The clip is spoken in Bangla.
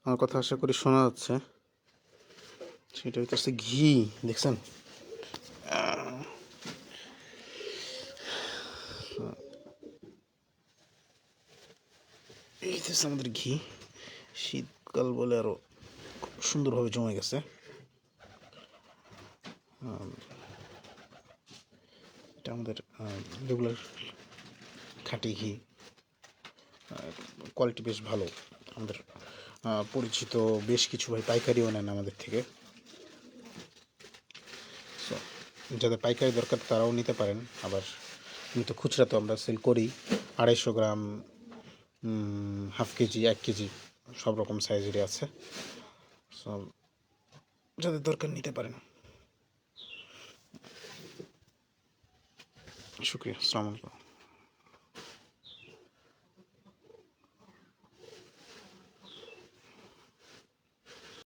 আমার কথা আশা করি শোনা যাচ্ছে। সেটা হইতেছে ঘি, দেখছেন? এই হচ্ছে আমাদের ঘি। শীতকাল বলে আরো সুন্দরভাবে জমে গেছে। এটা আমাদের রেগুলার খাঁটি ঘি, কোয়ালিটি বেশ ভালো। আমাদের পরিচিত বেশ কিছু ভাই পাইকারিও নেন আমাদের থেকে। সো যাদের পাইকারি দরকার তারাও নিতে পারেন। আবার কিন্তু খুচরা তো আমরা সেল করি 250 গ্রাম, হাফ কেজি, 1 কেজি, সব রকম সাইজেরই আছে। সো যাদের দরকার নিতে পারেন। শুক্রিয়া, আসসালামু আলাইকুম।